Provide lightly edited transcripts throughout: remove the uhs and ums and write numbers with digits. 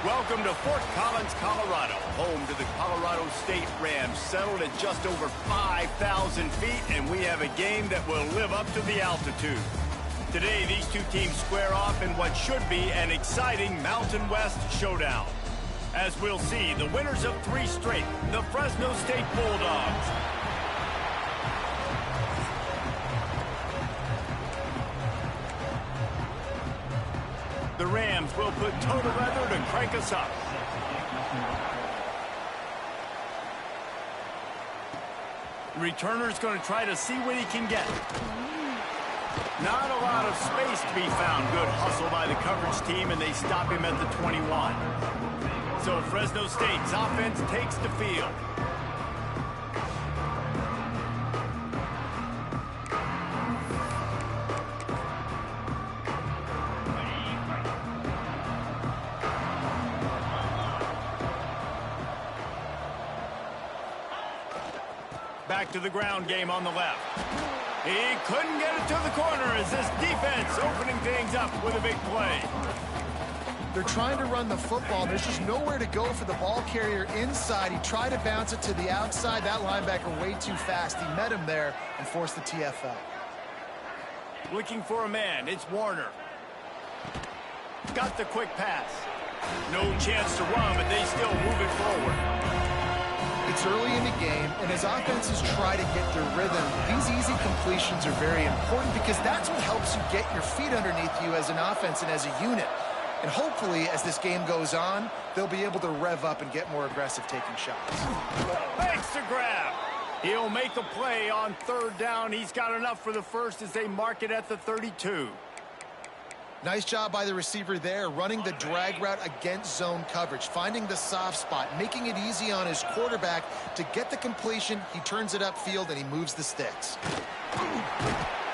Welcome to Fort Collins, Colorado, home to the Colorado State Rams, settled at just over 5,000 feet, and we have a game that will live up to the altitude. Today, these two teams square off in what should be an exciting Mountain West showdown. As we'll see, the winners of 3 straight, the Fresno State Bulldogs. The Rams will put toe together to crank us up. The returner's going to try to see what he can get. Not a lot of space to be found. Good hustle by the coverage team, and they stop him at the 21. So Fresno State's offense takes the field. Back to the ground game on the left. He couldn't get it to the corner as this defense opening things up with a big play. They're trying to run the football. There's just nowhere to go for the ball carrier inside. He tried to bounce it to the outside. That linebacker way too fast. He met him there and forced the TFL. Looking for a man. It's Warner. Got the quick pass. No chance to run, but they still move it forward. It's early in the game, and as offenses try to get their rhythm, these easy completions are very important because that's what helps you get your feet underneath you as an offense and as a unit. And hopefully, as this game goes on, they'll be able to rev up and get more aggressive taking shots. Makes the grab. He'll make a play on 3rd down. He's got enough for the first as they mark it at the 32. Nice job by the receiver there, running the drag route against zone coverage, finding the soft spot, making it easy on his quarterback to get the completion. He turns it upfield, and he moves the sticks.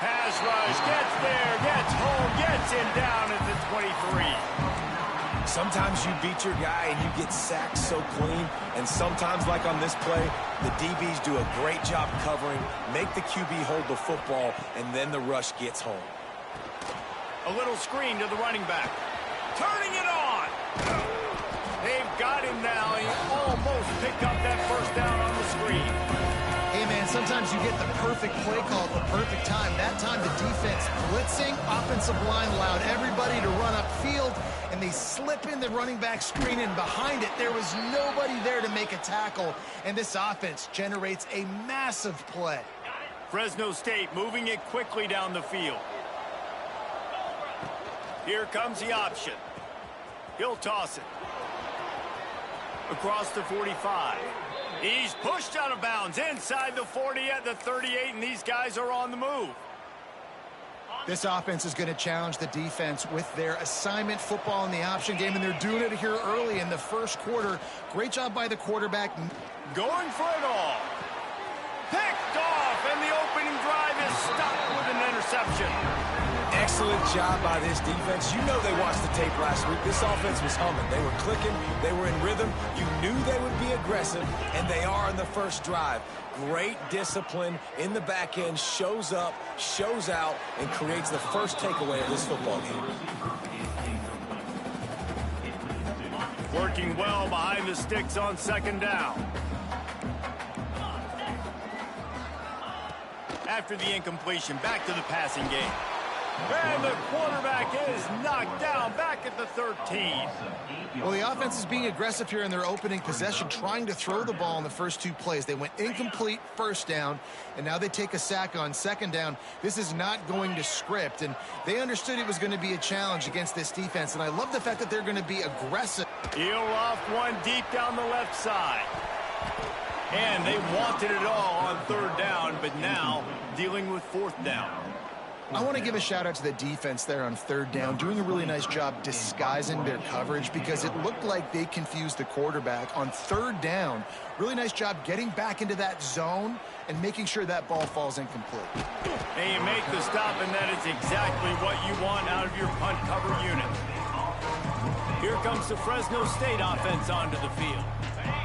Pass rush, gets there, gets home, gets him down at the 23. Sometimes you beat your guy and you get sacked so clean, and sometimes, like on this play, the DBs do a great job covering, make the QB hold the football, and then the rush gets home. A little screen to the running back. Turning it on. They've got him now. He almost picked up that first down on the screen. Hey, man, sometimes you get the perfect play call at the perfect time. That time the defense blitzing, offensive line allowed everybody to run upfield, and they slip in the running back screen, and behind it there was nobody there to make a tackle, and this offense generates a massive play. Fresno State moving it quickly down the field. Here comes the option. He'll toss it. Across the 45. He's pushed out of bounds inside the 40 at the 38, and these guys are on the move. This offense is going to challenge the defense with their assignment football in the option game, and they're doing it here early in the first quarter. Great job by the quarterback. Going for it all. Picked off, and the opening drive is stopped with an interception. Excellent job by this defense. You know they watched the tape last week. This offense was humming. They were clicking. They were in rhythm. You knew they would be aggressive, and they are on the first drive. Great discipline in the back end. Shows up, shows out, and creates the first takeaway of this football game. Working well behind the sticks on 2nd down. After the incompletion, back to the passing game. And the quarterback is knocked down back at the 13. Well, the offense is being aggressive here in their opening possession, trying to throw the ball in the first 2 plays. They went incomplete 1st down, and now they take a sack on 2nd down. This is not going to script, and they understood it was going to be a challenge against this defense, and I love the fact that they're going to be aggressive. He'll off one deep down the left side. And they wanted it all on 3rd down, but now dealing with 4th down. I want to give a shout out to the defense there on 3rd down, doing a really nice job disguising their coverage because it looked like they confused the quarterback on 3rd down. Really nice job getting back into that zone and making sure that ball falls incomplete. And you make the stop, and that is exactly what you want out of your punt cover unit. Here comes the Fresno State offense onto the field.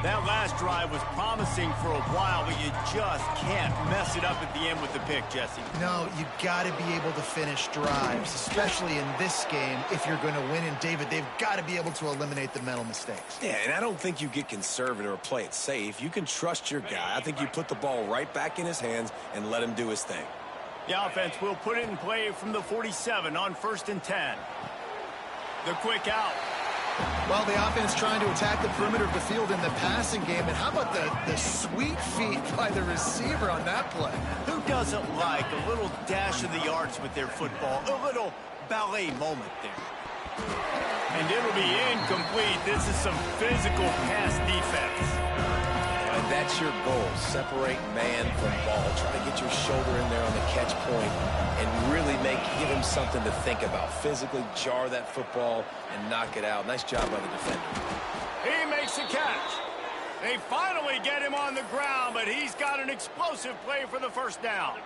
That last drive was promising for a while, but you just can't mess it up at the end with the pick, Jesse. No, you got to be able to finish drives, especially in this game if you're going to win. And, David, they've got to be able to eliminate the mental mistakes. Yeah, and I don't think you get conservative or play it safe. You can trust your guy. I think you put the ball right back in his hands and let him do his thing. The offense will put it in play from the 47 on 1st and 10. The quick out. Well, the offense trying to attack the perimeter of the field in the passing game. And how about the sweet feet by the receiver on that play? Who doesn't like a little dash of the yards with their football? A little ballet moment there. And it'll be incomplete. This is some physical pass defense. And that's your goal. Separate man from ball. Try to get your shoulder in there on the catch point and really give him something to think about. Physically jar that football and knock it out. Nice job by the defender. He makes the catch. They finally get him on the ground, but he's got an explosive play for the first down.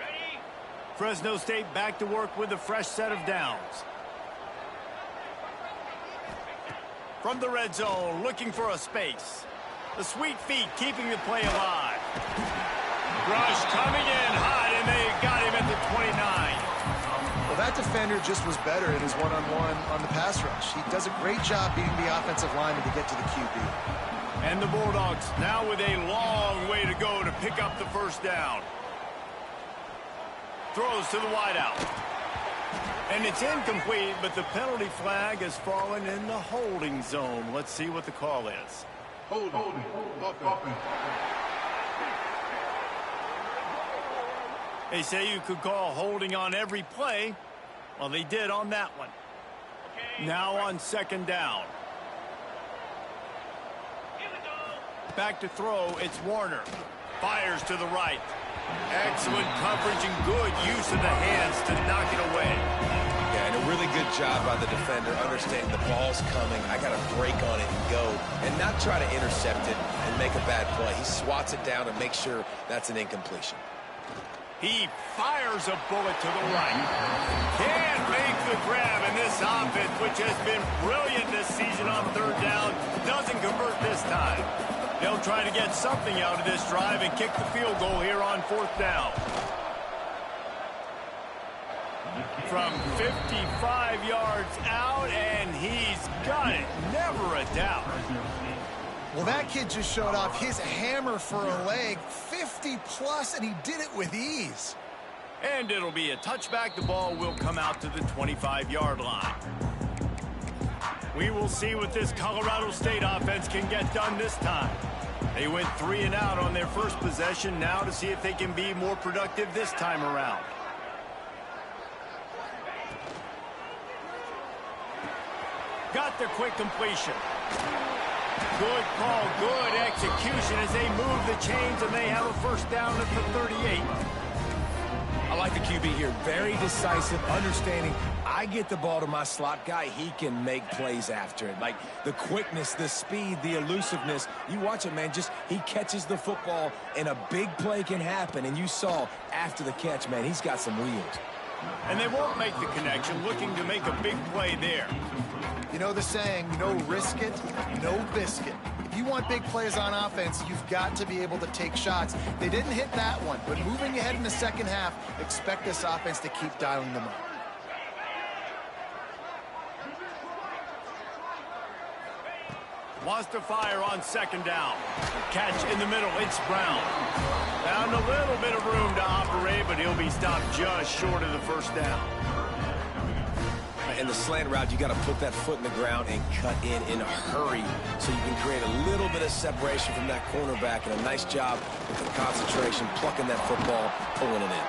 Fresno State back to work with a fresh set of downs. From the red zone, looking for a space. The sweet feet keeping the play alive. Rush coming in hot, and they got him at the 29. Well, that defender just was better in his one-on-one on the pass rush. He does a great job beating the offensive lineman to get to the QB. And the Bulldogs now with a long way to go to pick up the first down. Throws to the wideout. And it's incomplete, but the penalty flag has fallen in the holding zone. Let's see what the call is. Holding. They say you could call holding on every play. Well, they did on that one. Now on 2nd down. Back to throw, it's Warner. Fires to the right. Excellent coverage and good use of the hands to knock it away. Yeah, and a really good job by the defender, understanding the ball's coming. I got to break on it and go, and not try to intercept it and make a bad play. He swats it down and makes sure that's an incompletion. He fires a bullet to the right. Can't make the grab, and this offense, which has been brilliant this season on 3rd down, doesn't convert this time. They'll try to get something out of this drive and kick the field goal here on 4th down. From 55 yards out, and he's got it. Never a doubt. Well, that kid just showed off his hammer for a leg, 50-plus, and he did it with ease. And it'll be a touchback. The ball will come out to the 25-yard line. We will see what this Colorado State offense can get done this time. They went 3 and out on their first possession. Now to see if they can be more productive this time around. Got the quick completion. Good call, good execution as they move the chains, and they have a first down at the 38. I like the QB here. Very decisive, understanding I get the ball to my slot guy, he can make plays after it. Like the quickness, the speed, the elusiveness. You watch it, man, just he catches the football, and a big play can happen. And you saw after the catch, man, he's got some wheels. And they won't make the connection, looking to make a big play there. You know the saying, no risk it, no biscuit. If you want big plays on offense, you've got to be able to take shots. They didn't hit that one, but moving ahead in the second half, expect this offense to keep dialing them up. Wants to fire on 2nd down. Catch in the middle, it's Brown. Found a little bit of room to operate, but he'll be stopped just short of the first down. In the slant route, you got to put that foot in the ground and cut in a hurry so you can create a little bit of separation from that cornerback, and a nice job with the concentration, plucking that football, pulling it in.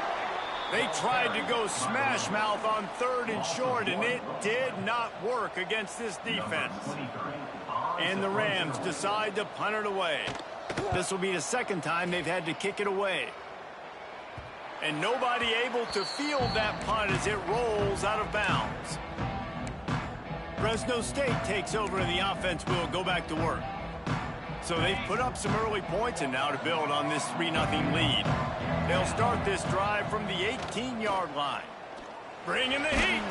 They tried to go smash mouth on 3rd and short, and it did not work against this defense. And the Rams decide to punt it away. This will be the second time they've had to kick it away. And nobody able to field that punt as it rolls out of bounds. Fresno State takes over, and the offense will go back to work. So they've put up some early points, and now to build on this 3-0 lead. They'll start this drive from the 18-yard line. Bring in the heat.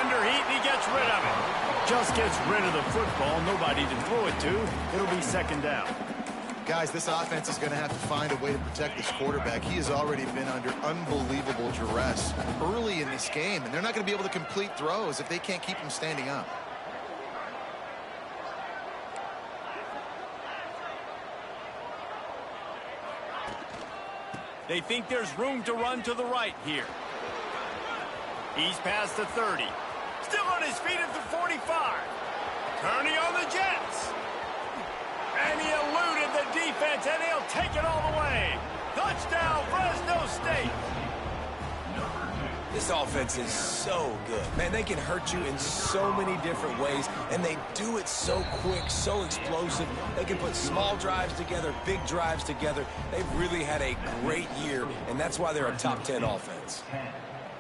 Under heat, and he gets rid of it. Just gets rid of the football. Nobody to throw it to. It'll be second down. Guys, this offense is going to have to find a way to protect this quarterback. He has already been under unbelievable duress early in this game, and they're not going to be able to complete throws if they can't keep him standing up. They think there's room to run to the right here. He's past the 30. Still on his feet at the 45. Turning on the Jets. And he eluded the defense, and he'll take it all the way. Touchdown, Fresno State. This offense is so good. Man, they can hurt you in so many different ways, and they do it so quick, so explosive. They can put small drives together, big drives together. They've really had a great year, and that's why they're a top 10 offense.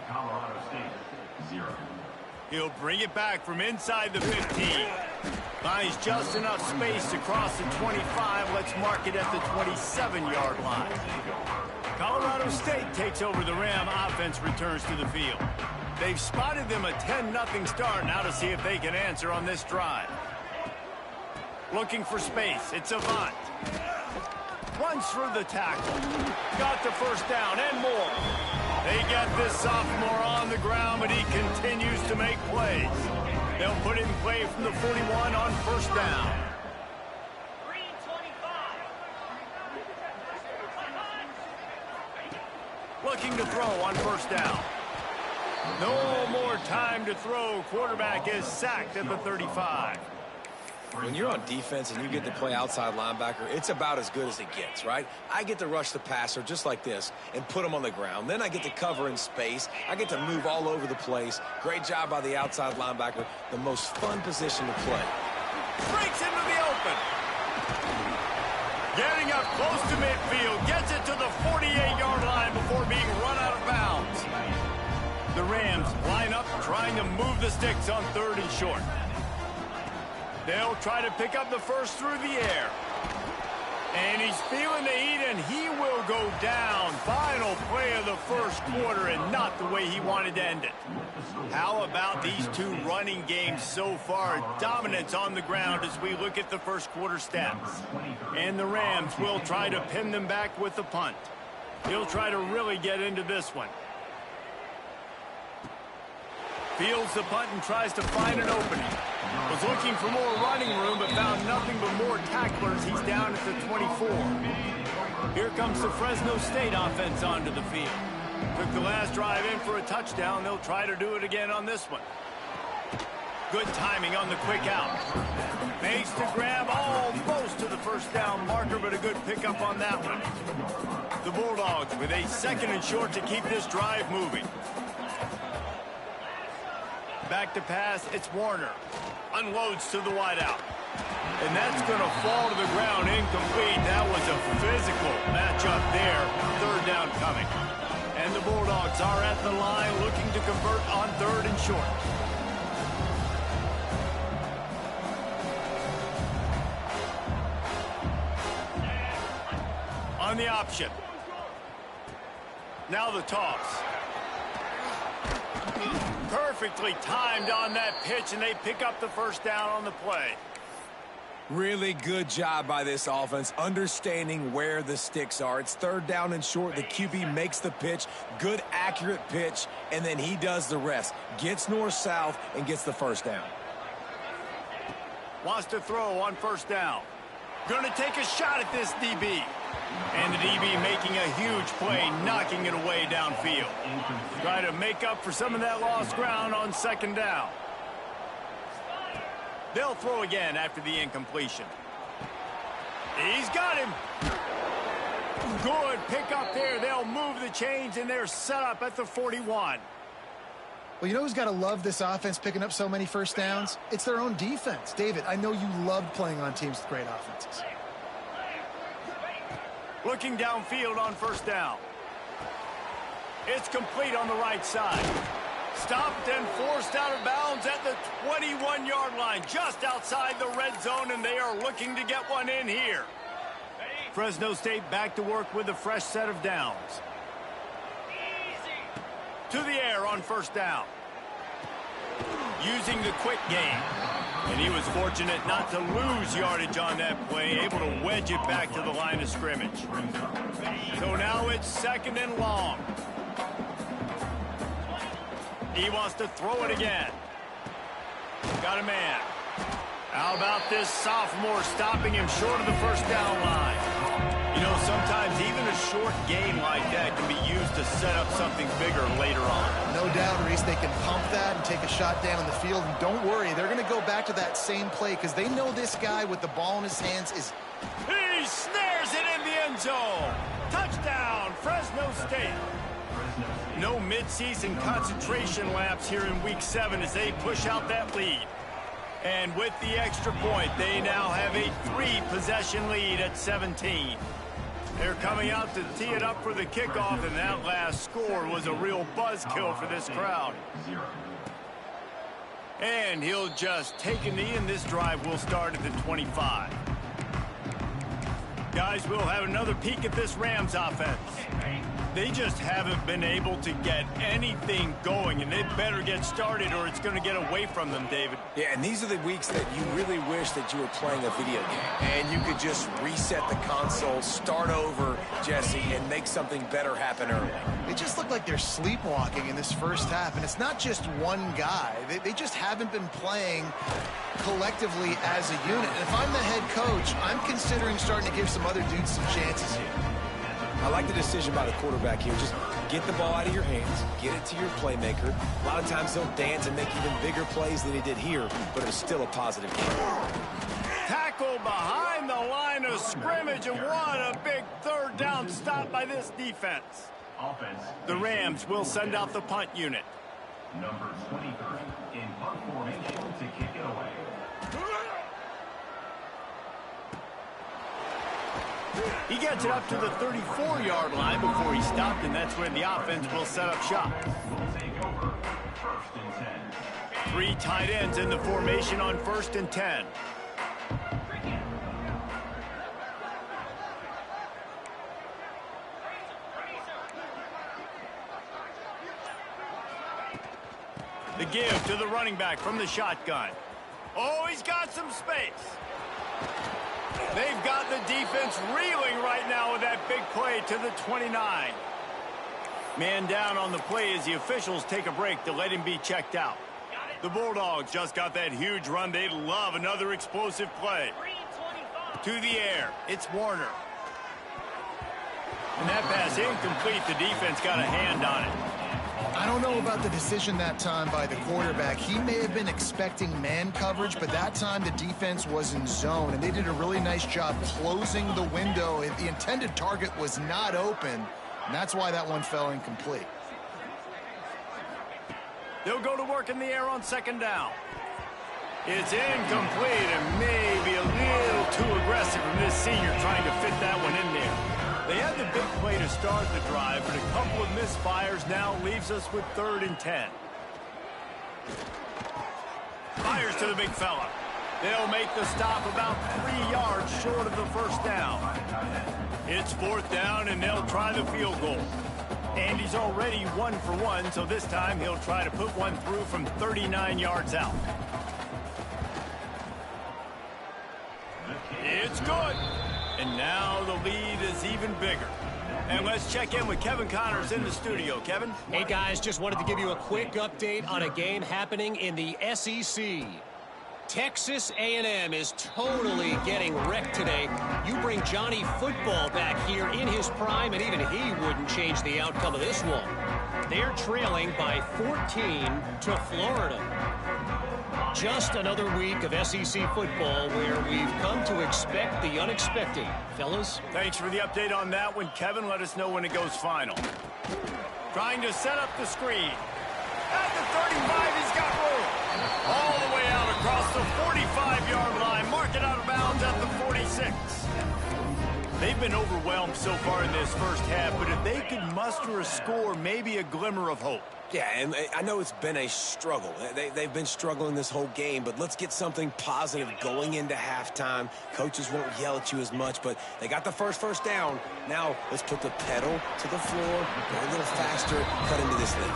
Colorado State, 0. He'll bring it back from inside the 15. Finds just enough space to cross the 25. Let's mark it at the 27-yard line. Colorado State takes over the Ram. Offense returns to the field. They've spotted them a 10-0 start. Now to see if they can answer on this drive. Looking for space. It's Avant. Runs through the tackle. Got the first down and more. They got this sophomore on the ground, but he continues to make plays. They'll put it in play from the 41 on first down. Looking to throw on first down. No more time to throw. Quarterback is sacked at the 35. When you're on defense and you get to play outside linebacker, it's about as good as it gets, right? I get to rush the passer just like this and put him on the ground. Then I get to cover in space. I get to move all over the place. Great job by the outside linebacker. The most fun position to play. Breaks into the open. Getting up close to midfield. Gets it to the 48-yard line before being run out of bounds. The Rams line up trying to move the sticks on 3rd and short. They'll try to pick up the first through the air. And he's feeling the heat, and he will go down. Final play of the first quarter, and not the way he wanted to end it. How about these two running games so far? Dominance on the ground as we look at the first quarter stats. And the Rams will try to pin them back with the punt. He'll try to really get into this one. Fields the punt and tries to find an opening. Was looking for more running room, but found nothing but more tacklers. He's down at the 24. Here comes the Fresno State offense onto the field. Took the last drive in for a touchdown. They'll try to do it again on this one. Good timing on the quick out. Makes the grab almost to the first down marker, but a good pickup on that one. The Bulldogs with a 2nd and short to keep this drive moving. Back to pass, it's Warner. Unloads to the wideout. And that's going to fall to the ground incomplete. That was a physical matchup there. 3rd down coming. And the Bulldogs are at the line looking to convert on 3rd and short. On the option. Now the toss. Perfectly timed on that pitch, and they pick up the first down on the play. Really good job by this offense, understanding where the sticks are. It's 3rd down and short. The QB makes the pitch, good, accurate pitch, and then he does the rest. Gets north-south and gets the first down. Wants to throw on first down. Going to take a shot at this DB. And the DB making a huge play, knocking it away downfield. Try to make up for some of that lost ground on 2nd down. They'll throw again after the incompletion. He's got him. Good pickup there. They'll move the chains, and they're set up at the 41. Well, you know who's got to love this offense picking up so many first downs? It's their own defense. David, I know you loved playing on teams with great offenses. Looking downfield on first down. It's complete on the right side. Stopped and forced out of bounds at the 21-yard line, just outside the red zone, and they are looking to get one in here. Fresno State back to work with a fresh set of downs. To the air on first down. Using the quick game. And he was fortunate not to lose yardage on that play, able to wedge it back to the line of scrimmage. So now it's 2nd and long. He wants to throw it again. Got a man. How about this sophomore stopping him short of the first down line? You know, sometimes even a short gain like that can be used to set up something bigger later on. No doubt, Reese, they can pump that and take a shot down in the field. And don't worry, they're going to go back to that same play because they know this guy with the ball in his hands is... He snares it in the end zone. Touchdown, Fresno State. No midseason concentration laps here in Week 7 as they push out that lead. And with the extra point, they now have a 3-possession lead at 17. They're coming out to tee it up for the kickoff, and that last score was a real buzzkill for this crowd. And he'll just take a knee, and this drive will start at the 25. Guys, we'll have another peek at this Rams offense. They just haven't been able to get anything going, and they better get started or it's going to get away from them, David. Yeah, and these are the weeks that you really wish that you were playing a video game and you could just reset the console, start over, Jesse, and make something better happen early. They just look like they're sleepwalking in this first half, and it's not just one guy. They just haven't been playing collectively as a unit. And if I'm the head coach, I'm considering starting to give some other dudes some chances here. I like the decision by the quarterback here. Just get the ball out of your hands, get it to your playmaker. A lot of times he'll dance and make even bigger plays than he did here, but it was still a positive game. Tackle behind the line of scrimmage, and what a big third down stop by this defense. The Rams will send out the punt unit. Number 23 in punt formation to kick it away. He gets it up to the 34-yard line before he stopped, and that's where the offense will set up shop. Will take over 1st and 10. 3 tight ends in the formation on 1st and 10. The give to the running back from the shotgun. Oh, he's got some space. They've got the defense reeling right now with that big play to the 29. Man down on the play as the officials take a break to let him be checked out. The Bulldogs just got that huge run. They love another explosive play. To the air, it's Warner. And that pass incomplete. The defense got a hand on it. I don't know about the decision that time by the quarterback. He may have been expecting man coverage, but that time the defense was in zone, and they did a really nice job closing the window. The intended target was not open, and that's why that one fell incomplete. They'll go to work in the air on 2nd down. It's incomplete and maybe a little too aggressive from this senior trying to fit that one in there. They had the big play to start the drive, but a couple of misfires now leaves us with 3rd and 10. Fires to the big fella. They'll make the stop about 3 yards short of the first down. It's 4th down, and they'll try the field goal. And he's already 1 for 1, so this time he'll try to put one through from 39 yards out. It's good. And now the lead is even bigger. And let's check in with Kevin Connors in the studio. Kevin? Hey, guys, just wanted to give you a quick update on a game happening in the SEC. Texas A&M is totally getting wrecked today. You bring Johnny Football back here in his prime, and even he wouldn't change the outcome of this one. They're trailing by 14 to Florida. Just another week of SEC football where we've come to expect the unexpected. Fellas? Thanks for the update on that one, Kevin. Let us know when it goes final. Trying to set up the screen. At the 35, he's got room. All the way out across the 45-yard line. Mark it out of bounds at the 46. They've been overwhelmed so far in this first half, but if they could muster a score, maybe a glimmer of hope. Yeah, and I know it's been a struggle. They've been struggling this whole game, but let's get something positive going into halftime. Coaches won't yell at you as much, but they got the first down. Now let's put the pedal to the floor, go a little faster, cut into this lead.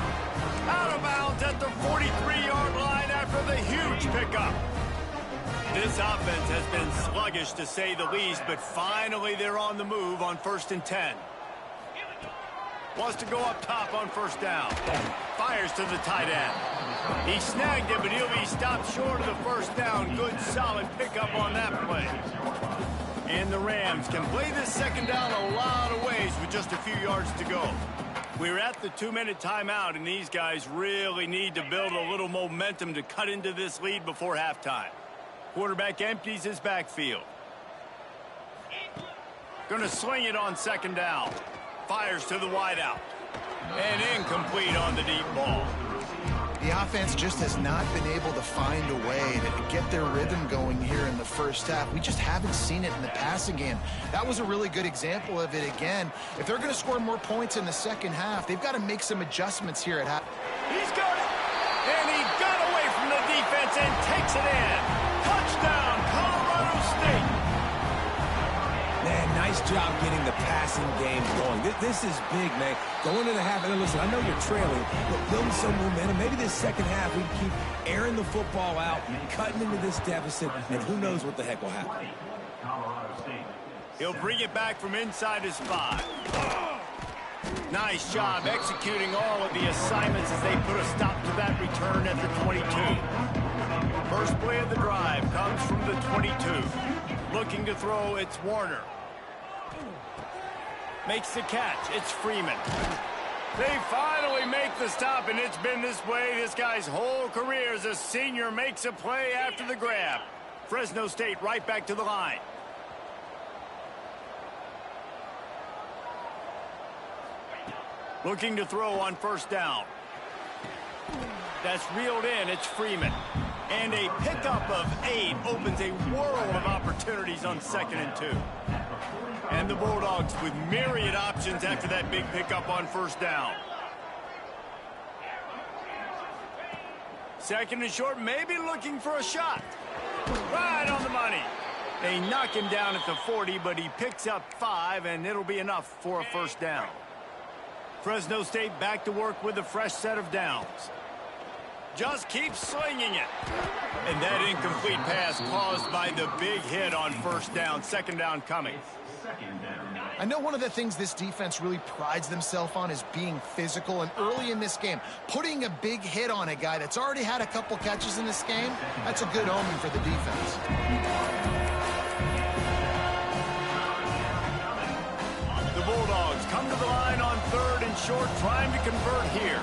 Out of bounds at the 43-yard line after the huge pickup. This offense has been sluggish to say the least, but finally they're on the move on 1st and 10. Wants to go up top on 1st down. Fires to the tight end. He snagged it, but he'll be stopped short of the 1st down. Good, solid pickup on that play. And the Rams can play this 2nd down a lot of ways with just a few yards to go. We're at the 2-minute timeout, and these guys really need to build a little momentum to cut into this lead before halftime. Quarterback empties his backfield. Going to sling it on 2nd down. Fires to the wideout. And incomplete on the deep ball. The offense just has not been able to find a way to get their rhythm going here in the 1st half. We just haven't seen it in the passing game. That was a really good example of it again. If they're going to score more points in the 2nd half, they've got to make some adjustments here at half. He's got it. And he got away from the defense and takes it in. Touchdown, Colorado State. Man, nice job getting the passing game going. This is big, man. Going into the half, and listen, I know you're trailing, but building some momentum. Maybe this 2nd half we can keep airing the football out, cutting into this deficit, and who knows what the heck will happen. He'll bring it back from inside his 5. Nice job executing all of the assignments as they put a stop to that return at the 22. First play of the drive comes from the 22. Looking to throw, it's Warner. Makes the catch, it's Freeman. They finally make the stop, and it's been this way this guy's whole career as a senior. Makes a play after the grab. Fresno State right back to the line. Looking to throw on 1st down. That's reeled in, it's Freeman. And a pickup of 8 opens a world of opportunities on 2nd and 2. And the Bulldogs with myriad options after that big pickup on 1st down. 2nd and short, maybe looking for a shot. Right on the money. They knock him down at the 40, but he picks up 5, and it'll be enough for a 1st down. Fresno State back to work with a fresh set of downs. Just keeps slinging it. And that incomplete pass caused by the big hit on 1st down. 2nd down coming. I know one of the things this defense really prides themselves on is being physical, and early in this game, putting a big hit on a guy that's already had a couple catches in this game, that's a good omen for the defense. The Bulldogs come to the line on 3rd and short, trying to convert here.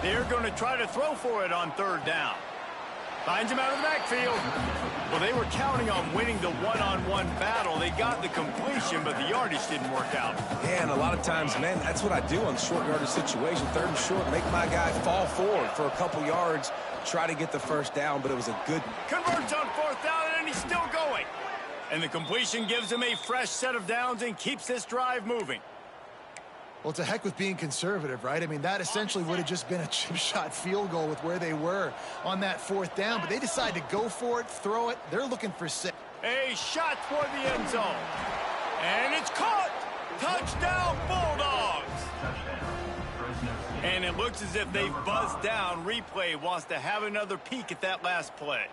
They're going to try to throw for it on 3rd down. Finds him out of the backfield. Well, they were counting on winning the one-on-one battle. They got the completion, but the yardage didn't work out. Yeah, and a lot of times, man, that's what I do on short yardage situation. 3rd and short, make my guy fall forward for a couple yards, try to get the 1st down, but it was a good... Converts on 4th down, and he's still going. And the completion gives him a fresh set of downs and keeps this drive moving. Well, to heck with being conservative, right? I mean, that essentially would have just been a chip shot field goal with where they were on that 4th down, but they decide to go for it, throw it. They're looking for 6. A shot for the end zone. And it's caught. Touchdown, Bulldogs. And it looks as if they've buzzed down. Replay wants to have another peek at that last play.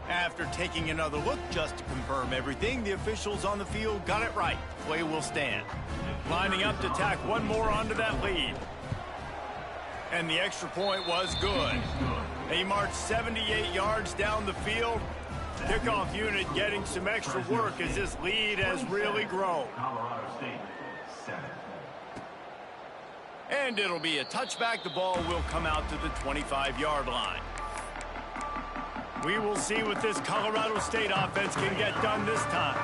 After taking another look just to confirm everything, the officials on the field got it right. Play will stand. Lining up to tack one more onto that lead. And the extra point was good. They marched 78 yards down the field. Kickoff unit getting some extra work as this lead has really grown. And it'll be a touchback. The ball will come out to the 25-yard line. We will see what this Colorado State offense can get done this time.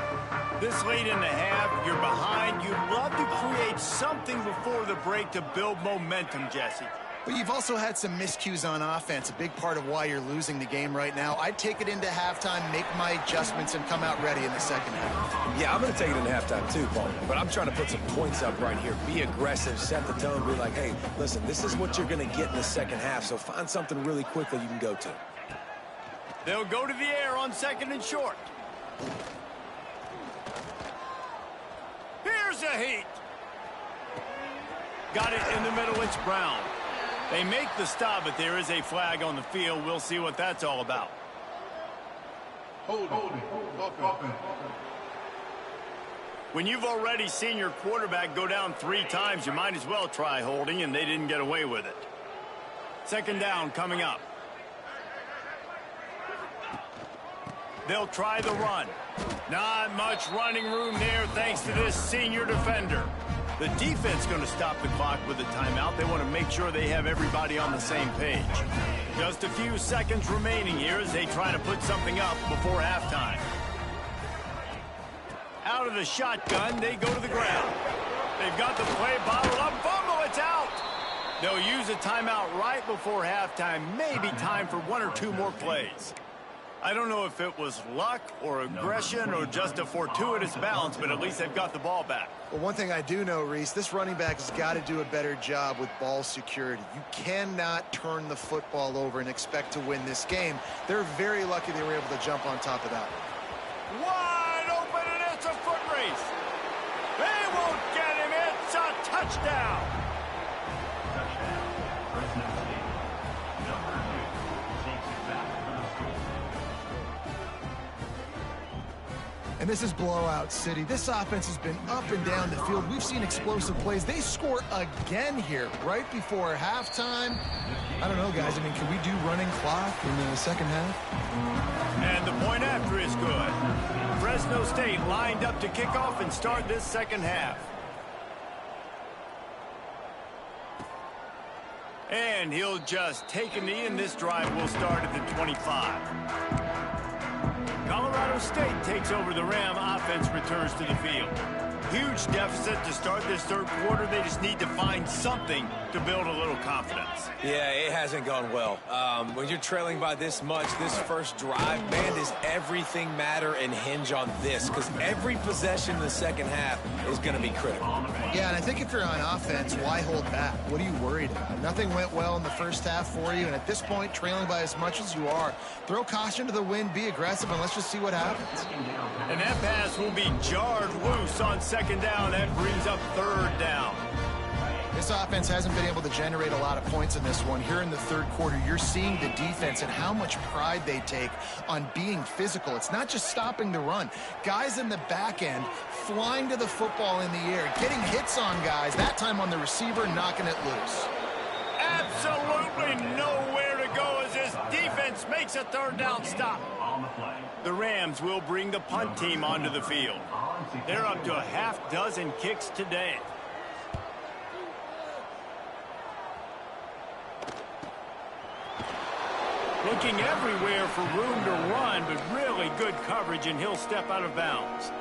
This late in the half, you're behind. You'd love to create something before the break to build momentum, Jesse. But you've also had some miscues on offense, a big part of why you're losing the game right now. I'd take it into halftime, make my adjustments, and come out ready in the 2nd half. Yeah, I'm going to take it into halftime too, Paul. But I'm trying to put some points up right here. Be aggressive, set the tone, be like, hey, listen, this is what you're going to get in the 2nd half, so find something really quickly you can go to. They'll go to the air on 2nd and short. Here's a heat. Got it in the middle. It's Brown. They make the stop, but there is a flag on the field. We'll see what that's all about. Holding. When you've already seen your quarterback go down 3 times, you might as well try holding, and they didn't get away with it. Second down coming up. They'll try the run. Not much running room there thanks to this senior defender. The defense going to stop the clock with a timeout. They want to make sure they have everybody on the same page. Just a few seconds remaining here as they try to put something up before halftime. Out of the shotgun, they go to the ground. They've got the play bottled up. Fumble, it's out. They'll use a timeout right before halftime. Maybe time for 1 or 2 more plays. I don't know if it was luck or aggression or just a fortuitous bounce, but at least they've got the ball back. Well, one thing I do know, Reese, this running back has got to do a better job with ball security. You cannot turn the football over and expect to win this game. They're very lucky they were able to jump on top of that. Wide open, and it's a foot race. They won't get him. It's a touchdown. Touchdown. Fresno State. Number 2 takes it back for the score. And this is blowout city. This offense has been up and down the field. We've seen explosive plays. They score again here right before halftime. I don't know, guys. I mean, can we do running clock in the second half? And the point after is good. Fresno State lined up to kick off and start this second half. And he'll just take a knee, and this drive will start at the 25. Colorado State takes over the Ram. Offense returns to the field. Huge deficit to start this third quarter. They just need to find something to build a little confidence. Yeah, it hasn't gone well. When you're trailing by this much, this first drive, man, does everything matter and hinge on this? Because every possession in the second half is going to be critical. Yeah, and I think if you're on offense, why hold back? What are you worried about? Nothing went well in the first half for you, and at this point, trailing by as much as you are, throw caution to the wind, be aggressive, and let's just see what happens. And that pass will be jarred loose on second down. That brings up third down. This offense hasn't been able to generate a lot of points in this one. Here in the third quarter, you're seeing the defense and how much pride they take on being physical. It's not just stopping the run. Guys in the back end flying to the football in the air, getting hits on guys, that time on the receiver, knocking it loose. Absolutely nowhere to go as this defense makes a third down stop. The Rams will bring the punt team onto the field. They're up to a half dozen kicks today. Looking everywhere for room to run, but really good coverage, and he'll step out of bounds.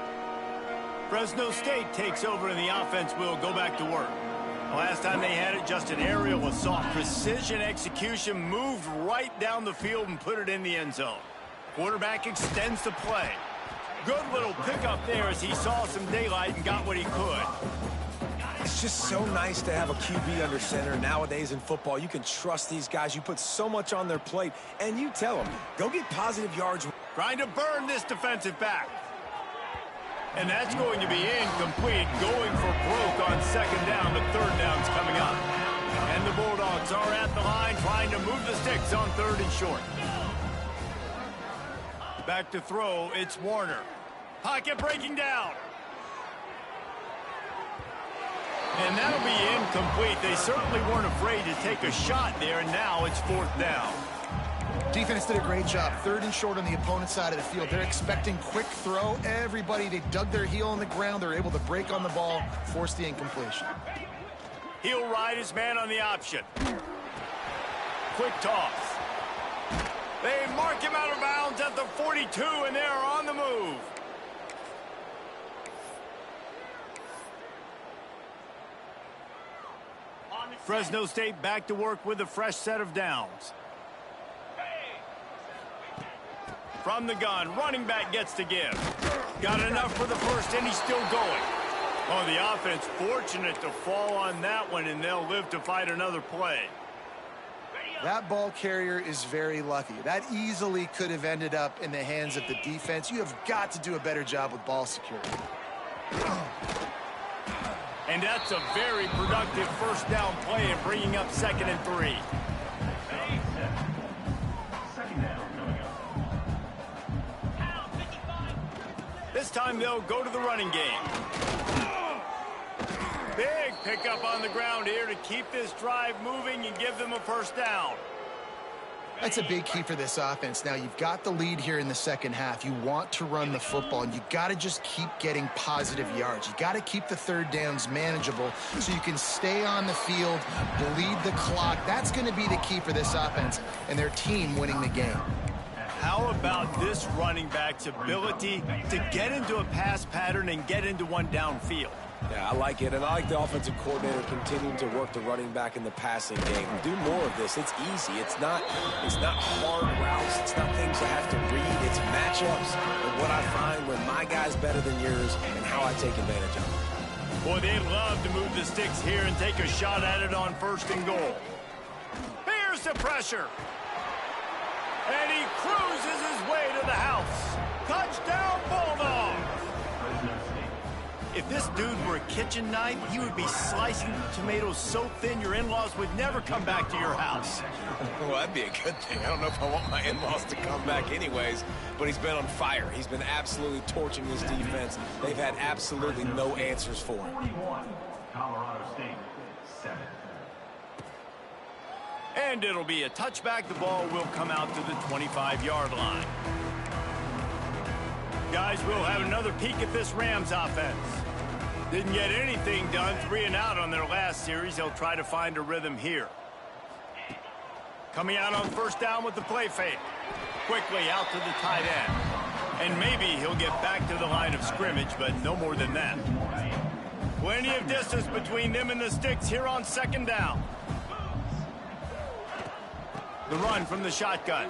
Fresno State takes over, and the offense will go back to work. Last time they had it, just an aerial assault. Precision execution, moved right down the field and put it in the end zone. Quarterback extends the play. Good little pickup there as he saw some daylight and got what he could. It's just so nice to have a QB under center. Nowadays in football, you can trust these guys. You put so much on their plate, and you tell them, go get positive yards. Trying to burn this defensive back. And that's going to be incomplete. Going for broke on second down. The third down's coming up. And the Bulldogs are at the line trying to move the sticks on third and short. Back to throw, it's Warner. Pocket breaking down. And that'll be incomplete. They certainly weren't afraid to take a shot there, and now it's fourth down. Defense did a great job. Third and short on the opponent's side of the field. They're expecting quick throw. Everybody, they dug their heel on the ground. They're able to break on the ball, force the incompletion. He'll ride his man on the option. Quick toss. They mark him out of bounds at the 42, and they're on the move. Fresno State back to work with a fresh set of downs. From the gun, running back gets to give. Got enough for the first, and he's still going. Oh, the offense fortunate to fall on that one, and they'll live to fight another play. That ball carrier is very lucky. That easily could have ended up in the hands of the defense. You have got to do a better job with ball security. And that's a very productive first down play and bringing up 2nd and 3. Second down coming up. This time they'll go to the running game. Big pickup on the ground here to keep this drive moving and give them a first down. That's a big key for this offense. Now, you've got the lead here in the second half. You want to run the football, and you got to just keep getting positive yards. You got to keep the third downs manageable so you can stay on the field, bleed the clock. That's going to be the key for this offense and their team winning the game. How about this running back's ability to get into a pass pattern and get into one downfield? Yeah, I like it, and I like the offensive coordinator continuing to work the running back in the passing game. Do more of this. It's easy. It's not hard routes. It's not things I have to read. It's matchups and what I find when my guy's better than yours and how I take advantage of it. Boy, they'd love to move the sticks here and take a shot at it on 1st and goal. Here's the pressure. And he cruises his way to the house. Touchdown, Bulldogs! If this dude were a kitchen knife, he would be slicing tomatoes so thin your in-laws would never come back to your house. Well, that'd be a good thing. I don't know if I want my in-laws to come back anyways, but he's been on fire. He's been absolutely torching this defense. They've had absolutely no answers for him. 41, Colorado State, 7. And it'll be a touchback. The ball will come out to the 25-yard line. Guys, we'll have another peek at this Rams offense. Didn't get anything done, 3 and out on their last series. They'll try to find a rhythm here. Coming out on 1st down with the play fake. Quickly out to the tight end. And maybe he'll get back to the line of scrimmage, but no more than that. Plenty of distance between them and the sticks here on 2nd down. The run from the shotgun.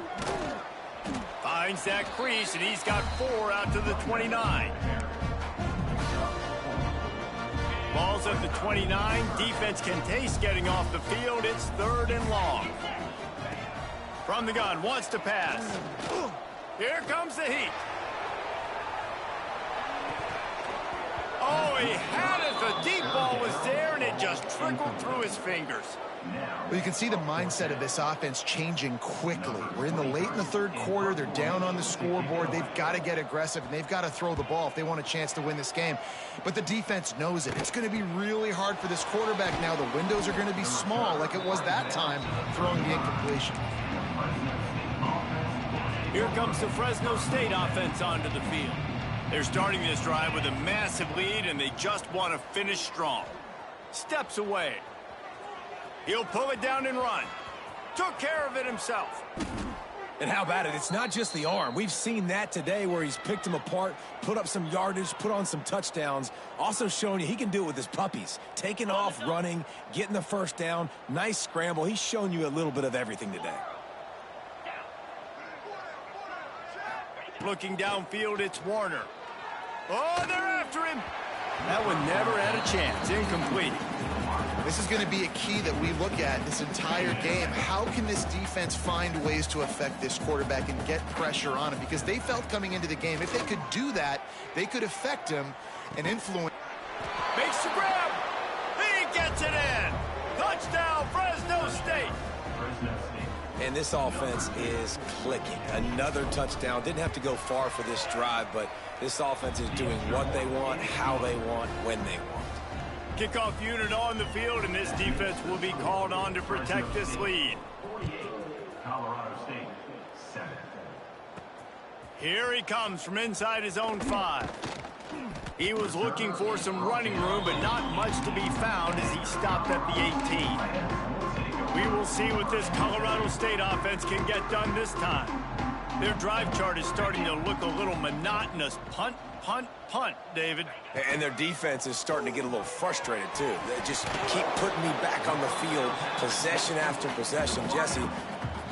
Finds that crease, and he's got 4 out to the 29. Ball's at the 29. Defense can taste getting off the field. It's 3rd and long. From the gun, wants to pass. Here comes the heat. Oh, he had it. The deep ball was there, and it just trickled through his fingers. Well, you can see the mindset of this offense changing quickly. We're late in the 3rd quarter. They're down on the scoreboard. They've got to get aggressive, and they've got to throw the ball if they want a chance to win this game. But the defense knows it. It's going to be really hard for this quarterback now. The windows are going to be small like it was that time throwing the incompletion. Here comes the Fresno State offense onto the field. They're starting this drive with a massive lead, and they just want to finish strong. Steps away. He'll pull it down and run. Took care of it himself. And how about it? It's not just the arm. We've seen that today where he's picked them apart, put up some yardage, put on some touchdowns. Also showing you he can do it with his puppies. Taking off, running, getting the first down. Nice scramble. He's shown you a little bit of everything today. Looking downfield, it's Warner. Oh, they're after him. That one never had a chance. Incomplete. This is going to be a key that we look at this entire game. How can this defense find ways to affect this quarterback and get pressure on him? Because they felt coming into the game, if they could do that, they could affect him and influence. Makes the grab. He gets it in. Touchdown, Fresno State. And this offense is clicking. Another touchdown. Didn't have to go far for this drive, but this offense is doing what they want, how they want, when they want. Kickoff unit on the field, and this defense will be called on to protect this lead. 48, Colorado State, 7. Here he comes from inside his own 5. He was looking for some running room, but not much to be found as he stopped at the 18. We will see what this Colorado State offense can get done this time. Their drive chart is starting to look a little monotonous. Punt, punt, punt, David. And their defense is starting to get a little frustrated, too. They just keep putting me back on the field, possession after possession. Jesse,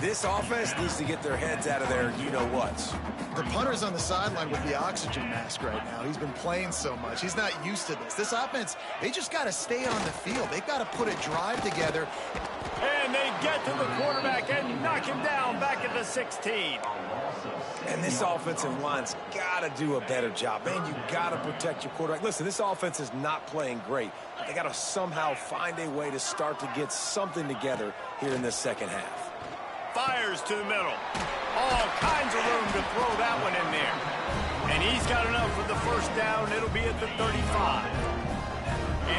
This offense needs to get their heads out of their you-know-whats. The punter's on the sideline with the oxygen mask right now. He's been playing so much. He's not used to this. This offense, they just got to stay on the field. They've got to put a drive together. And they get to the quarterback and knock him down back at the 16. And this offensive line's got to do a better job. Man, you got to protect your quarterback. Listen, this offense is not playing great. But they got to somehow find a way to start to get something together here in this second half. Fires to the middle. All kinds of room to throw that one in there. And he's got enough for the first down. It'll be at the 35.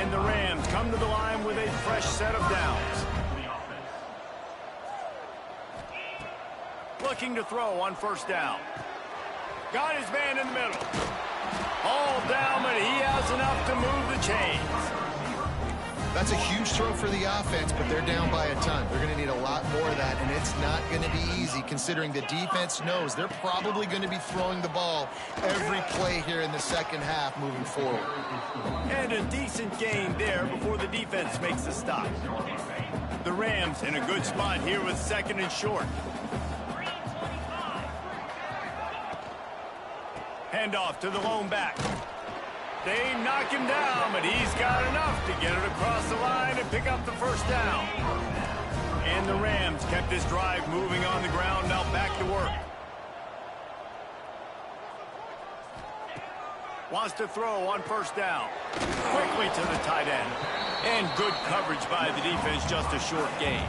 And the Rams come to the line with a fresh set of downs. Looking to throw on first down. Got his man in the middle. All down, but he has enough to move the chains. That's a huge throw for the offense, but they're down by a ton. They're going to need a lot more of that, and it's not going to be easy considering the defense knows they're probably going to be throwing the ball every play here in the second half moving forward. And a decent gain there before the defense makes the stop. The Rams in a good spot here with second and short. Handoff to the lone back. They knock him down, but he's got enough to get it across the line and pick up the first down. And the Rams kept this drive moving on the ground, now back to work. Wants to throw on first down. Quickly to the tight end. And good coverage by the defense, just a short gain.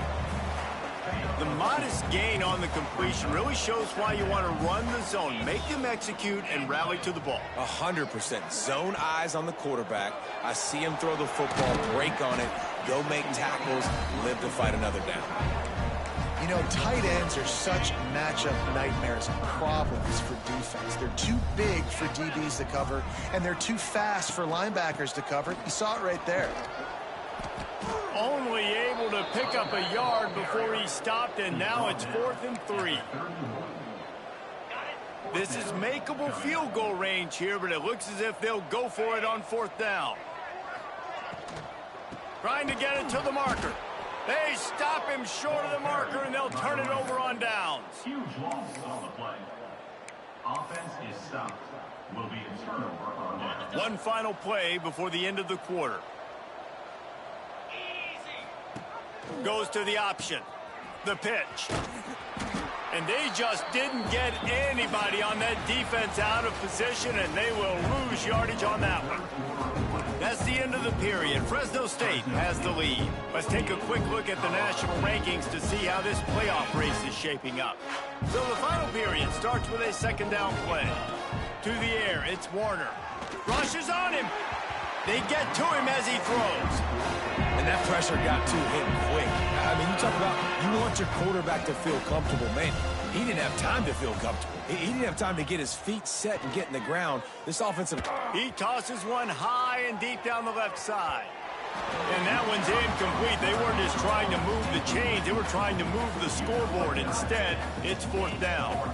The modest gain on the completion really shows why you want to run the zone. Make them execute and rally to the ball. 100%. Zone eyes on the quarterback. I see him throw the football, break on it, go make tackles, live to fight another down. You know, tight ends are such matchup nightmares and problems for defense. They're too big for DBs to cover, and they're too fast for linebackers to cover. You saw it right there. Only able to pick up a yard before he stopped, and now it's 4th and 3. This is makeable field goal range here, but it looks as if they'll go for it on 4th down. Trying to get it to the marker. They stop him short of the marker, and they'll turn it over on downs. Huge loss on the play. Offense is stopped. Will be a turnover on down. One final play before the end of the quarter. Goes to the option. The pitch. And they just didn't get anybody on that defense out of position, and they will lose yardage on that one. That's the end of the period. Fresno State has the lead. Let's take a quick look at the national rankings to see how this playoff race is shaping up. So the final period starts with a second down play. To the air, it's Warner. Rushes on him. They get to him as he throws. And that pressure got to him quick. I mean, you talk about you want your quarterback to feel comfortable. Man, he didn't have time to feel comfortable. He didn't have time to get his feet set and get in the ground. This offensive... He tosses one high and deep down the left side. And that one's incomplete. They weren't just trying to move the chains. They were trying to move the scoreboard. Instead, it's 4th down.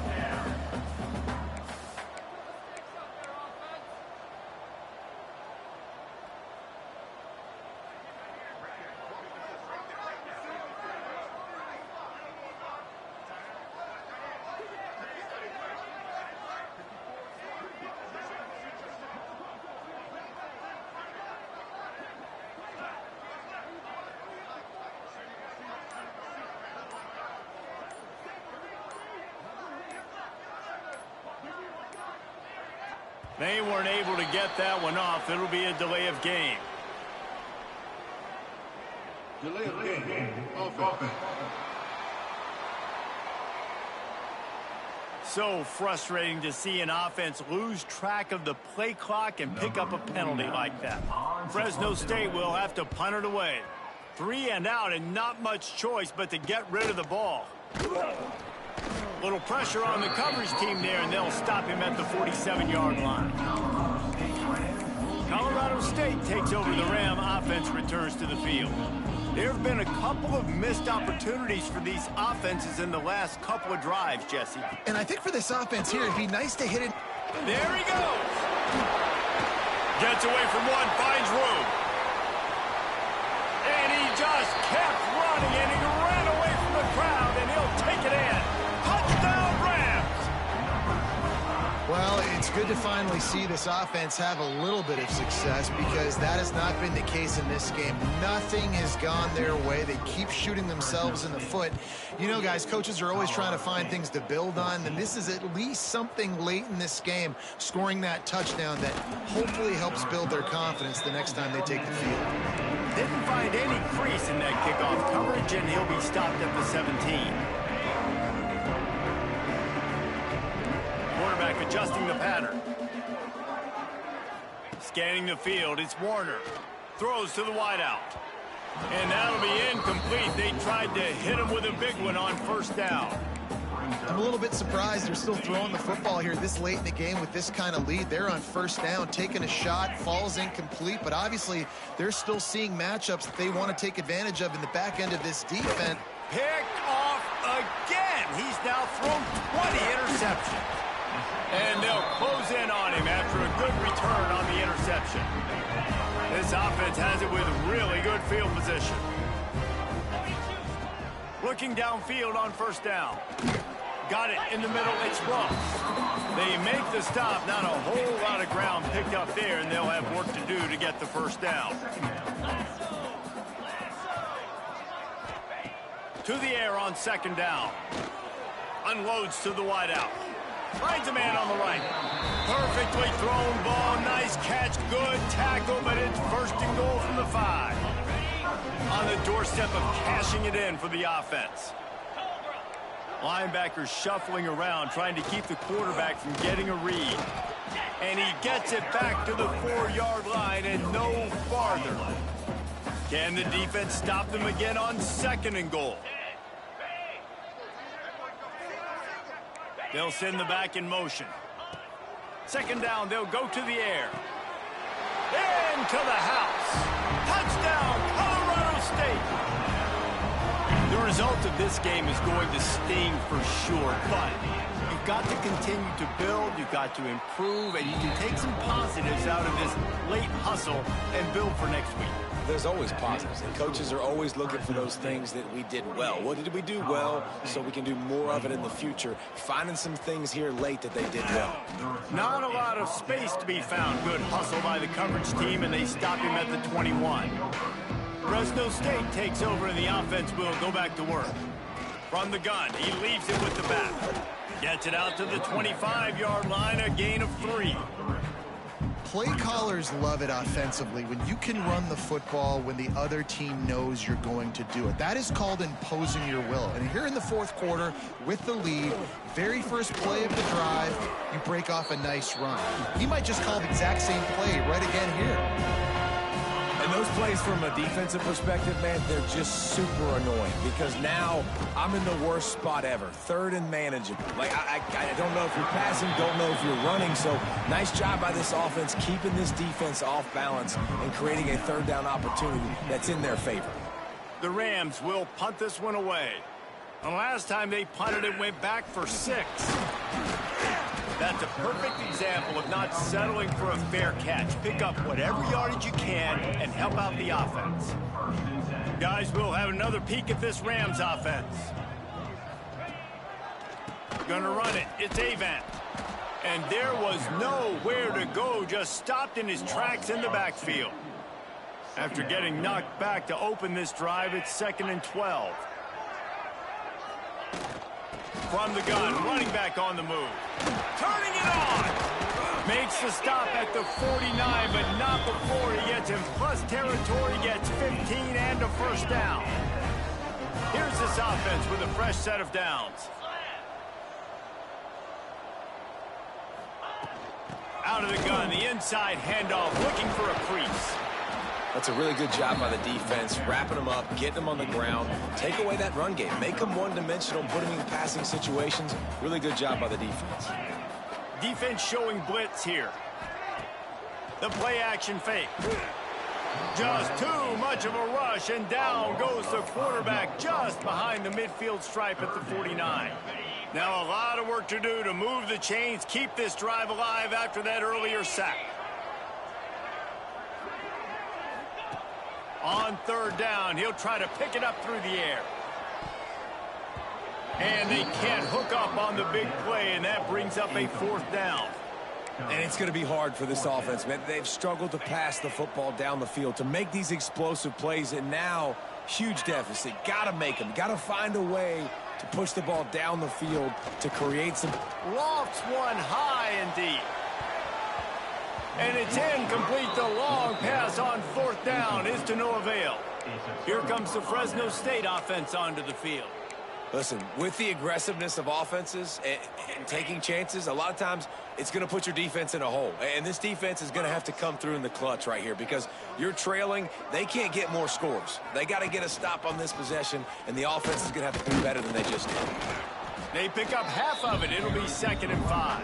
They weren't able to get that one off. It'll be a delay of game. Delay of game. Offense. So frustrating to see an offense lose track of the play clock and pick up a penalty like that. Fresno State will have to punt it away. 3 and out, and not much choice but to get rid of the ball. Little pressure on the coverage team there, and they'll stop him at the 47-yard line. Colorado State takes over the Ram. Offense returns to the field. There have been a couple of missed opportunities for these offenses in the last couple of drives, Jesse. And I think for this offense here, it'd be nice to hit it. There he goes. Gets away from one, finds room. And he just kept running, and he ran away from the crowd, and he'll take it it's good to finally see this offense have a little bit of success because that has not been the case in this game. Nothing has gone their way. They keep shooting themselves in the foot. You know, guys, coaches are always trying to find things to build on, and this is at least something late in this game, scoring that touchdown that hopefully helps build their confidence the next time they take the field. Didn't find any crease in that kickoff coverage, and he'll be stopped at the 17. Quarterback adjusting the pattern. Scanning the field, it's Warner. Throws to the wideout. And that'll be incomplete. They tried to hit him with a big one on first down. I'm a little bit surprised they're still throwing the football here this late in the game with this kind of lead. They're on first down, taking a shot, falls incomplete, but obviously they're still seeing matchups that they want to take advantage of in the back end of this defense. Picked off again. He's now thrown 20 interceptions. And they'll close in on him after a good return on the interception. This offense has it with really good field position. Looking downfield on first down. Got it in the middle. It's Ross. They make the stop. Not a whole lot of ground picked up there, and they'll have work to do to get the first down. To the air on second down. Unloads to the wideout. Finds a man on the right. Perfectly thrown ball. Nice catch. Good tackle, but it's first and goal from the 5. On the doorstep of cashing it in for the offense. Linebackers shuffling around, trying to keep the quarterback from getting a read. And he gets it back to the 4-yard line and no farther. Can the defense stop them again on second and goal? They'll send the back in motion. Second down, they'll go to the air. Into the house. Touchdown, Colorado State. The result of this game is going to sting for sure, but you've got to continue to build, you've got to improve, and you can take some positives out of this late hustle and build for next week. There's always positives, and coaches are always looking for those things that we did well. What did we do well so we can do more of it in the future? Finding some things here late that they did well. Not a lot of space to be found. Good hustle by the coverage team, and they stop him at the 21. Fresno State takes over, and the offense will go back to work. From the gun, he leaves it with the back. Gets it out to the 25-yard line, a gain of 3. Play callers love it offensively when you can run the football when the other team knows you're going to do it. That is called imposing your will. And here in the fourth quarter with the lead, very first play of the drive, you break off a nice run. He might just call the exact same play right again here. And those plays from a defensive perspective, man, they're just super annoying because now I'm in the worst spot ever. Third and manageable. Like, I don't know if you're passing, don't know if you're running. So nice job by this offense keeping this defense off balance and creating a third down opportunity that's in their favor. The Rams will punt this one away. And last time they punted, it went back for 6. That's a perfect example of not settling for a fair catch. Pick up whatever yardage you can and help out the offense. Guys, we'll have another peek at this Rams offense. Gonna run it. It's Avant. And there was nowhere to go. Just stopped in his tracks in the backfield. After getting knocked back to open this drive, it's 2nd and 12. From the gun, running back on the move. Turning it on. Makes the stop at the 49, but not before he gets in plus territory, gets 15 and a first down. Here's this offense with a fresh set of downs. Out of the gun, the inside handoff, looking for a crease. That's a really good job by the defense, wrapping them up, getting them on the ground, take away that run game, make them one-dimensional, put them in passing situations. Really good job by the defense. Defense showing blitz here. The play-action fake. Just too much of a rush, and down goes the quarterback just behind the midfield stripe at the 49. Now a lot of work to do to move the chains, keep this drive alive after that earlier sack. On third down, he'll try to pick it up through the air. And they can't hook up on the big play, and that brings up a 4th down. And it's going to be hard for this offense, man. They've struggled to pass the football down the field, to make these explosive plays, and now huge deficit. Got to make them. Got to find a way to push the ball down the field to create some. Lofts one high and deep. And it's incomplete. The long pass on fourth down is to no avail. Here comes the Fresno State offense onto the field. Listen, with the aggressiveness of offenses and taking chances, a lot of times it's going to put your defense in a hole. And this defense is going to have to come through in the clutch right here because you're trailing. They can't get more scores. They got to get a stop on this possession, and the offense is going to have to do better than they just did. They pick up half of it. It'll be 2nd and 5.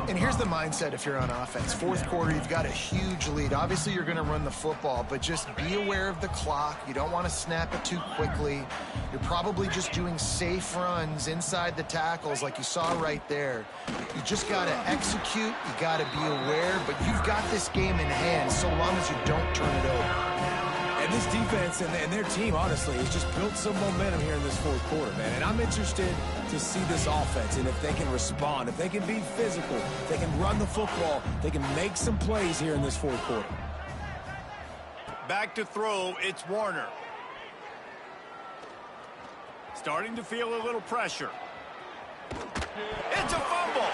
And here's the mindset if you're on offense. Fourth quarter, you've got a huge lead. Obviously, you're going to run the football, but just be aware of the clock. You don't want to snap it too quickly. You're probably just doing safe runs inside the tackles like you saw right there. You just got to execute. You got to be aware, but you've got this game in hand so long as you don't turn it over. And this defense and their team, honestly, has just built some momentum here in this fourth quarter, man. And I'm interested to see this offense and if they can respond, if they can be physical, if they can run the football, they can make some plays here in this fourth quarter. Back to throw, it's Warner. Starting to feel a little pressure. It's a fumble.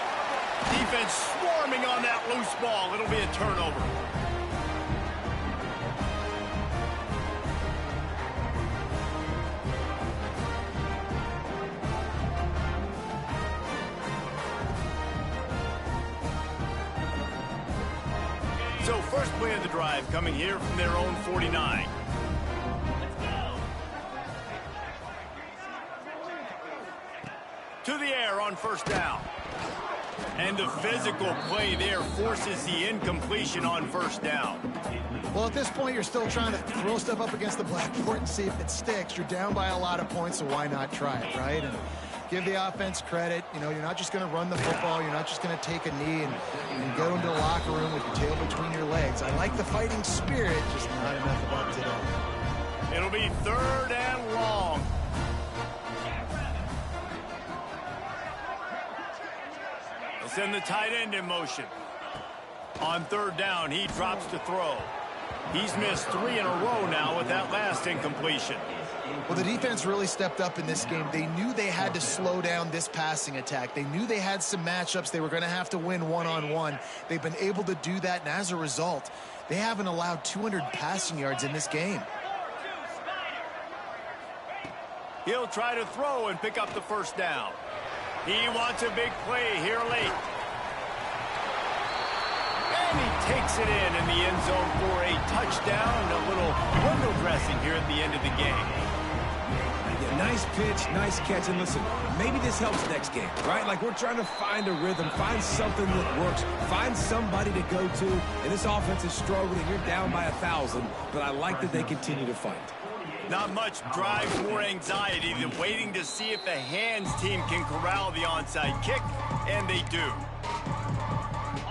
Defense swarming on that loose ball. It'll be a turnover. So first play of the drive coming here from their own 49. To the air on first down. And the physical play there forces the incompletion on first down. Well, at this point, you're still trying to throw stuff up against the blackboard and see if it sticks. You're down by a lot of points, so why not try it, right? And give the offense credit. You know, you're not just going to run the football. You're not just going to take a knee and go into the locker room with your tail between your legs. I like the fighting spirit, just not enough about today. It'll be 3rd and long. They'll send the tight end in motion. On 3rd down, he drops to throw. He's missed 3 in a row now with that last incompletion. Well, the defense really stepped up in this game. They knew they had to slow down this passing attack. They knew they had some matchups they were going to have to win one-on-one. They've been able to do that, and as a result, they haven't allowed 200 passing yards in this game. He'll try to throw and pick up the first down. He wants a big play here late. And he takes it in the end zone for a touchdown and a little window dressing here at the end of the game. Yeah, nice pitch, nice catch. And listen, maybe this helps next game, right? Like we're trying to find a rhythm, find something that works, find somebody to go to. And this offense is struggling. You're down by 1,000, but I like that they continue to fight. Not much drives more anxiety than waiting to see if the hands team can corral the onside kick, and they do.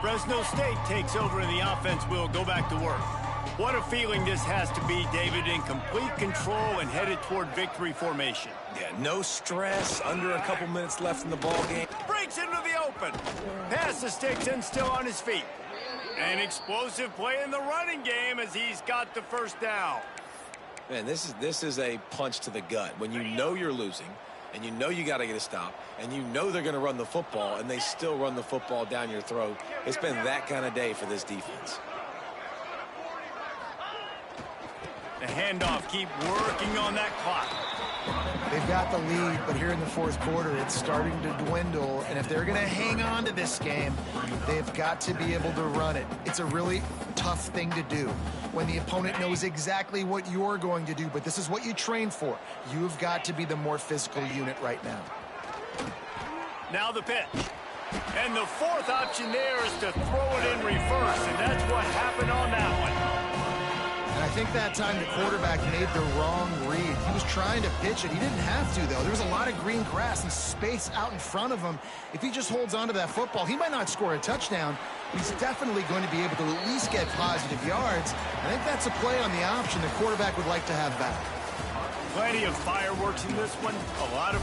Fresno State takes over and the offense will go back to work. What a feeling this has to be, David, in complete control and headed toward victory formation. Yeah, no stress, under a couple minutes left in the ball game. Breaks into the open. Pass the sticks and still on his feet. An explosive play in the running game as he's got the first down. Man, this is a punch to the gut. When you know you're losing, and you know you got to get a stop, and you know they're going to run the football, and they still run the football down your throat. It's been that kind of day for this defense. The handoff, keep working on that clock. They've got the lead, but here in the fourth quarter, it's starting to dwindle. And if they're going to hang on to this game, they've got to be able to run it. It's a really tough thing to do when the opponent knows exactly what you're going to do, but this is what you train for. You've got to be the more physical unit right now. Now the pitch. And the fourth option there is to throw it in reverse, and that's what happened on that one. And I think that time the quarterback made the wrong read. He was trying to pitch it. He didn't have to, though. There was a lot of green grass and space out in front of him. If he just holds on to that football, he might not score a touchdown. He's definitely going to be able to at least get positive yards. I think that's a play on the option the quarterback would like to have back. Plenty of fireworks in this one. A lot of